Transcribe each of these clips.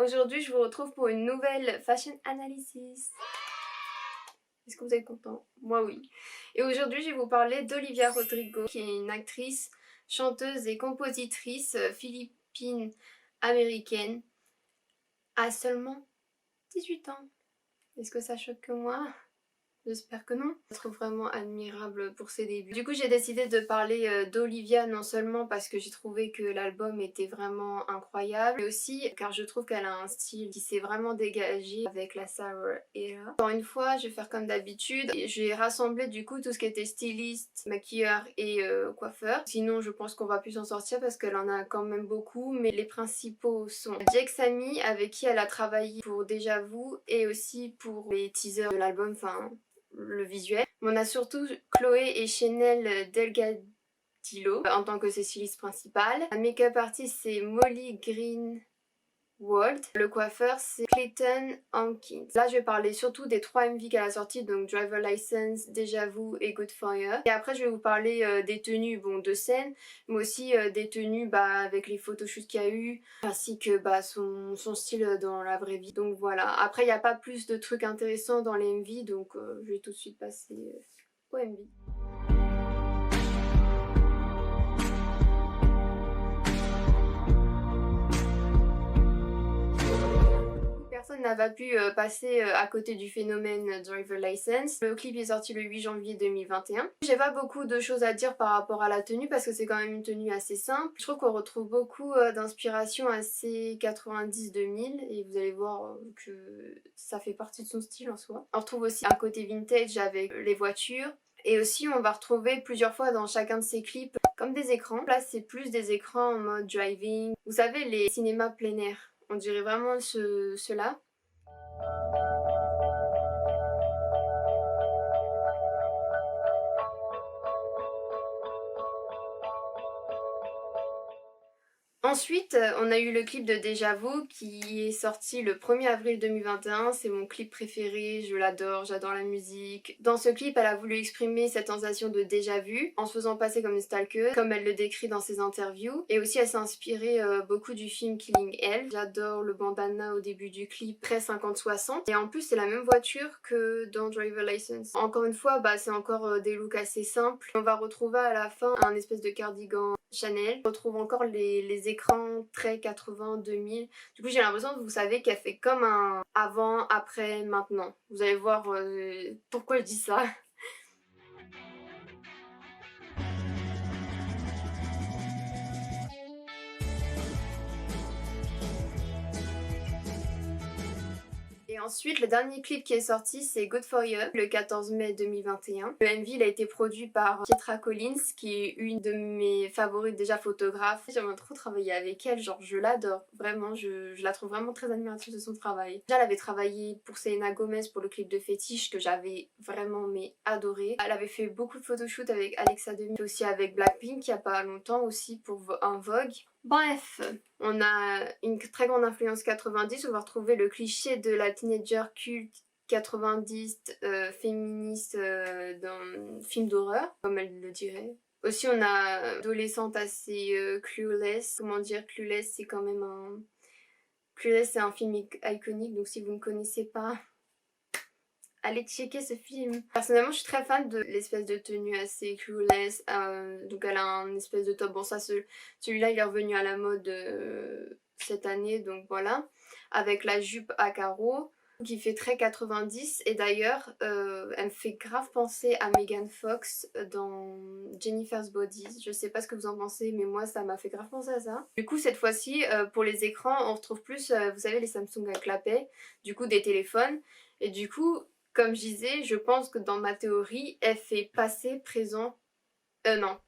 Aujourd'hui je vous retrouve pour une nouvelle fashion analysis. Est-ce que vous êtes content? Moi oui. Et aujourd'hui je vais vous parler d'Olivia Rodrigo, qui est une actrice, chanteuse et compositrice philippine américaine à seulement 18 ans. Est-ce que ça choque que moi? J'espère que non. Je la trouve vraiment admirable pour ses débuts. Du coup j'ai décidé de parler d'Olivia non seulement parce que j'ai trouvé que l'album était vraiment incroyable, mais aussi car je trouve qu'elle a un style qui s'est vraiment dégagé avec la Sour Era. Encore une fois je vais faire comme d'habitude, j'ai rassemblé du coup tout ce qui était styliste, maquilleur et coiffeur. Sinon je pense qu'on va plus s'en sortir parce qu'elle en a quand même beaucoup, mais les principaux sont Jake Sammy avec qui elle a travaillé pour Déjà Vu et aussi pour les teasers de l'album, enfin le visuel. On a surtout Chloé et Chanel Delgadillo en tant que ses stylistes principales. La make-up artist c'est Molly Greenwald. Le coiffeur c'est Clayton Hankins. Là je vais parler surtout des 3 MV qu'elle a sortis, donc Driver License, Déjà Vu et Good For You. Et après je vais vous parler des tenues de scène, mais aussi des tenues avec les photoshoots qu'il y a eu, ainsi que son style dans la vraie vie. Donc voilà, après il n'y a pas plus de trucs intéressants dans les MV, donc je vais tout de suite passer au MV. Personne n'a pas pu passer à côté du phénomène Driver License. Le clip est sorti le 8 janvier 2021. J'ai pas beaucoup de choses à dire par rapport à la tenue parce que c'est quand même une tenue assez simple. Je trouve qu'on retrouve beaucoup d'inspiration assez 90-2000 et vous allez voir que ça fait partie de son style en soi. On retrouve aussi un côté vintage avec les voitures. Et aussi on va retrouver plusieurs fois dans chacun de ses clips comme des écrans. Là c'est plus des écrans en mode driving. Vous savez, les cinémas plein air. On dirait vraiment cela. Ensuite, on a eu le clip de Déjà Vu qui est sorti le 1er avril 2021. C'est mon clip préféré, je l'adore, j'adore la musique. Dans ce clip, elle a voulu exprimer cette sensation de déjà vu en se faisant passer comme une stalker, comme elle le décrit dans ses interviews. Et aussi, elle s'est inspirée beaucoup du film Killing Eve. J'adore le bandana au début du clip, très 50-60. Et en plus, c'est la même voiture que dans Driver License. Encore une fois, c'est encore des looks assez simples. On va retrouver à la fin un espèce de cardigan Chanel. On retrouve encore les écrans très 80-2000. Du coup j'ai l'impression que vous savez qu'elle fait comme un avant, après, maintenant. Vous allez voir pourquoi je dis ça. Et ensuite, le dernier clip qui est sorti, c'est Good For You, le 14 mai 2021. Le MV il a été produit par Pietra Collins, qui est une de mes favorites déjà photographes. J'aimerais trop travailler avec elle, genre je l'adore, vraiment, je la trouve vraiment très admiratrice de son travail. Déjà, elle avait travaillé pour Selena Gomez pour le clip de Fétiche, que j'avais vraiment adoré. Elle avait fait beaucoup de photoshoots avec Alexa Demi, aussi avec Blackpink il y a pas longtemps aussi pour un Vogue. Bref, on a une très grande influence 90, on va retrouver le cliché de la teenager culte 90 féministe dans film d'horreur, comme elle le dirait. Aussi on a adolescente assez clueless. Comment dire, Clueless c'est quand même un... Clueless c'est un film iconique, donc si vous ne connaissez pas, allez checker ce film. Personnellement je suis très fan de l'espèce de tenue assez clueless, donc elle a un espèce de top, bon ça celui-là il est revenu à la mode cette année, donc voilà, avec la jupe à carreaux qui fait très 90 et d'ailleurs elle me fait grave penser à Megan Fox dans Jennifer's Bodies. Je sais pas ce que vous en pensez mais moi ça m'a fait grave penser à ça. Du coup cette fois-ci pour les écrans on retrouve plus vous savez les Samsung à clapet, du coup des téléphones, et du coup comme je disais, je pense que dans ma théorie, elle fait passé, présent... non.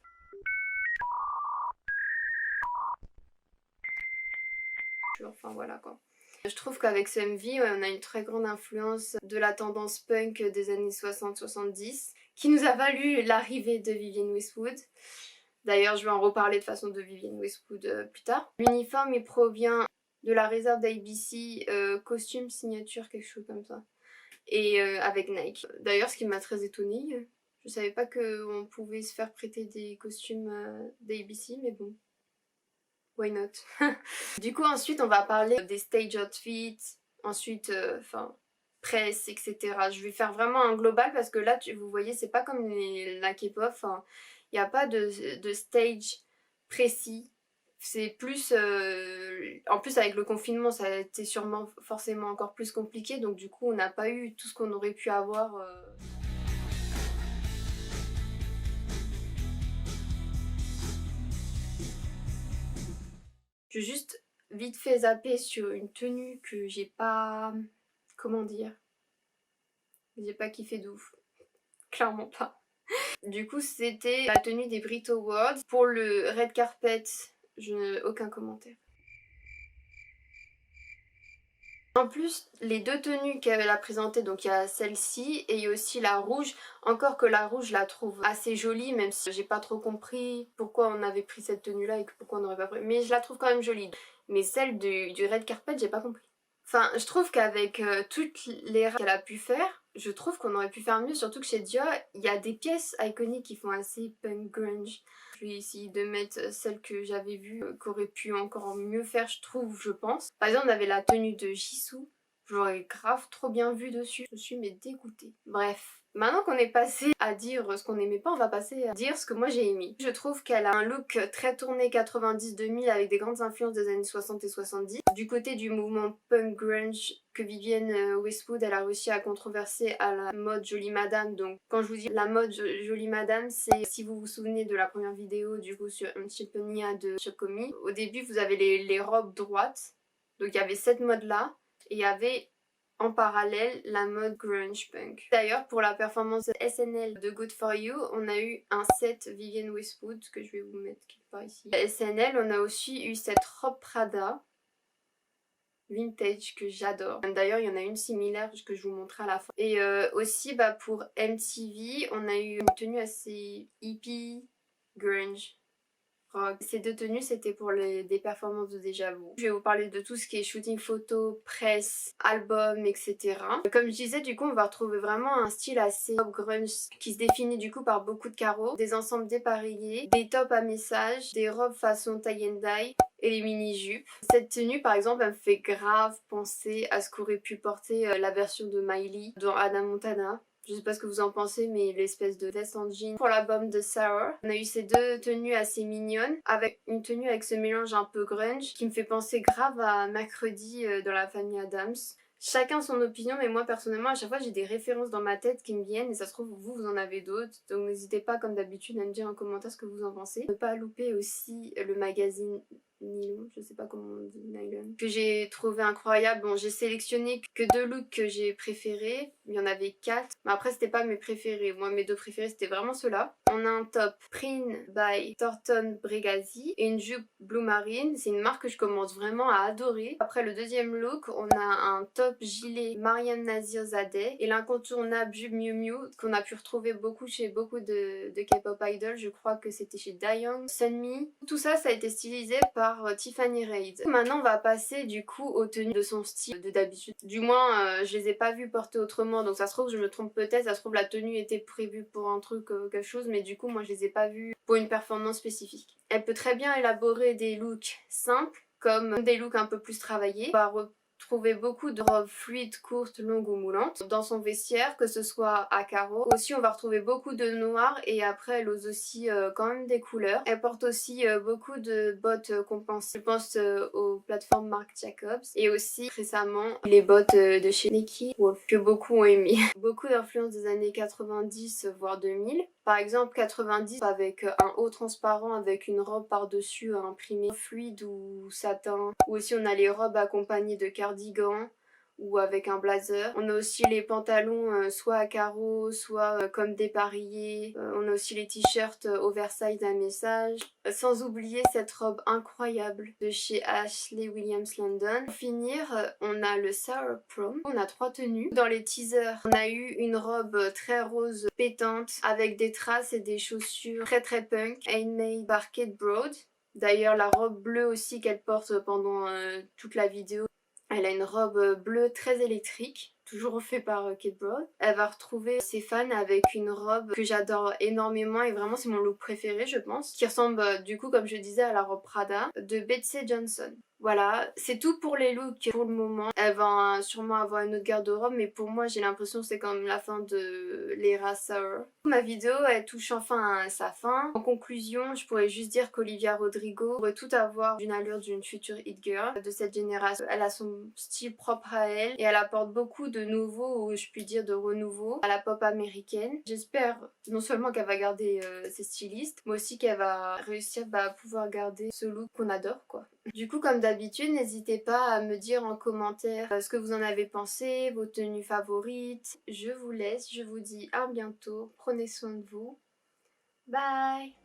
Enfin voilà quoi. Je trouve qu'avec ce MV, on a une très grande influence de la tendance punk des années 60-70 qui nous a valu l'arrivée de Vivienne Westwood. D'ailleurs, je vais en reparler de façon de Vivienne Westwood plus tard. L'uniforme, il provient de la réserve d'ABC, costume, signature, quelque chose comme ça. Et avec Nike. D'ailleurs, ce qui m'a très étonnée, je savais pas qu'on pouvait se faire prêter des costumes d'ABC, mais bon. why not. Du coup ensuite on va parler des stage outfits, ensuite presse, etc. Je vais faire vraiment un global parce que là vous voyez c'est pas comme la K-pop, il n'y a pas de stage précis. C'est plus... en plus avec le confinement ça a été sûrement forcément encore plus compliqué, donc du coup on n'a pas eu tout ce qu'on aurait pu avoir. Je vais juste vite fait zapper sur une tenue que j'ai pas... Comment dire? J'ai pas kiffé de ouf. Clairement pas. Du coup c'était la tenue des Brit Awards. Pour le red carpet, je n'ai aucun commentaire. En plus, les deux tenues qu'elle a présentées, donc il y a celle-ci et il y a aussi la rouge. Encore que la rouge, je la trouve assez jolie, même si j'ai pas trop compris pourquoi on avait pris cette tenue-là et pourquoi on n'aurait pas pris. Mais je la trouve quand même jolie. Mais celle du red carpet, j'ai pas compris. Enfin, je trouve qu'avec toutes les qu'elle a pu faire, je trouve qu'on aurait pu faire mieux, surtout que chez Dior, il y a des pièces iconiques qui font assez punk grunge. Je vais essayer de mettre celle que j'avais vue, qu'aurait pu encore mieux faire, je pense. Par exemple, on avait la tenue de Jisoo, j'aurais grave trop bien vu dessus. Je suis mais dégoûtée. Bref. Maintenant qu'on est passé à dire ce qu'on n'aimait pas, on va passer à dire ce que moi j'ai aimé. Je trouve qu'elle a un look très tourné 90-2000 avec des grandes influences des années 60 et 70. Du côté du mouvement punk grunge que Vivienne Westwood elle a réussi à controverser à la mode Jolie Madame. Donc quand je vous dis la mode Jolie Madame, c'est si vous vous souvenez de la première vidéo du coup sur Unchiponia de Chocomi. Au début vous avez les robes droites. Donc il y avait cette mode là et il y avait en parallèle la mode grunge punk. D'ailleurs pour la performance SNL de Good For You, on a eu un set Vivienne Westwood que je vais vous mettre quelque part ici. SNL, on a aussi eu cette robe Prada vintage que j'adore. D'ailleurs il y en a une similaire que je vous montrerai à la fin. Et aussi pour MTV, on a eu une tenue assez hippie, grunge. Ces deux tenues c'était pour des performances de Déjà Vu. Je vais vous parler de tout ce qui est shooting photo, presse, album, etc. Comme je disais, du coup on va retrouver vraiment un style assez pop grunge qui se définit du coup par beaucoup de carreaux, des ensembles dépareillés, des tops à messages, des robes façon tie and dye et les mini-jupes. Cette tenue par exemple elle me fait grave penser à ce qu'aurait pu porter la version de Miley dans Hannah Montana. Je sais pas ce que vous en pensez, mais l'espèce de veste en jean pour l'album de Sour. On a eu ces deux tenues assez mignonnes, avec une tenue avec ce mélange un peu grunge qui me fait penser grave à Mercredi dans la famille Adams. Chacun son opinion, mais moi personnellement à chaque fois j'ai des références dans ma tête qui me viennent et ça se trouve vous en avez d'autres. Donc n'hésitez pas comme d'habitude à me dire en commentaire ce que vous en pensez. Ne pas louper aussi le magazine Nylon, je sais pas comment on dit, nylon, que j'ai trouvé incroyable. Bon, j'ai sélectionné que deux looks que j'ai préférés, il y en avait 4, mais après c'était pas mes préférés. Moi mes deux préférés c'était vraiment ceux-là. On a un top Print by Thornton Bregazi et une jupe Blue Marine, c'est une marque que je commence vraiment à adorer. Après le deuxième look, on a un top gilet Mariam Nazirzadeh et l'incontournable jupe Miu Miu qu'on a pu retrouver beaucoup chez beaucoup de K-pop idols, je crois que c'était chez Dayoung, Sunmi. Tout ça, ça a été stylisé par Tiffany Reid. Maintenant on va passer du coup aux tenues de son style de d'habitude. Du moins je les ai pas vues porter autrement, donc ça se trouve je me trompe peut-être, ça se trouve la tenue était prévue pour un truc quelque chose, mais du coup moi je les ai pas vues pour une performance spécifique. Elle peut très bien élaborer des looks simples comme des looks un peu plus travaillés. On va retrouver beaucoup de robes fluides, courtes, longues ou moulantes dans son vestiaire, que ce soit à carreaux. Aussi on va retrouver beaucoup de noir et après elle ose aussi quand même des couleurs. Elle porte aussi beaucoup de bottes compensées. Je pense aux plateformes Marc Jacobs et aussi récemment les bottes de chez Nike Wolf que beaucoup ont aimé. Beaucoup d'influences des années 90 voire 2000. Par exemple 90 avec un haut transparent avec une robe par-dessus imprimée fluide ou satin. Ou aussi on a les robes accompagnées de cardigans ou avec un blazer. On a aussi les pantalons soit à carreaux, soit comme dépareillés. On a aussi les t-shirts oversize à message. Sans oublier cette robe incroyable de chez Ashley Williams London. Pour finir, on a le Sour Prom. On a 3 tenues. Dans les teasers, on a eu une robe très rose pétante avec des traces et des chaussures très très punk. Handmade par Kate Broad. D'ailleurs la robe bleue aussi qu'elle porte pendant toute la vidéo. Elle a une robe bleue très électrique. toujours fait par Kate Brown. Elle va retrouver ses fans avec une robe que j'adore énormément et vraiment c'est mon look préféré je pense, qui ressemble du coup comme je disais à la robe Prada de Betsey Johnson. Voilà, c'est tout pour les looks pour le moment. Elle va sûrement avoir une autre garde-robe, mais pour moi j'ai l'impression que c'est comme la fin de l'era Sour. Ma vidéo elle touche enfin à sa fin. En conclusion, je pourrais juste dire qu'Olivia Rodrigo pourrait tout avoir d'une allure d'une future hit girl de cette génération. Elle a son style propre à elle et elle apporte beaucoup de nouveau, ou je puis dire de renouveau, à la pop américaine. J'espère non seulement qu'elle va garder ses stylistes, mais aussi qu'elle va réussir à pouvoir garder ce look qu'on adore quoi. Du coup, comme d'habitude, n'hésitez pas à me dire en commentaire ce que vous en avez pensé, vos tenues favorites. Je vous laisse, je vous dis à bientôt, prenez soin de vous. Bye!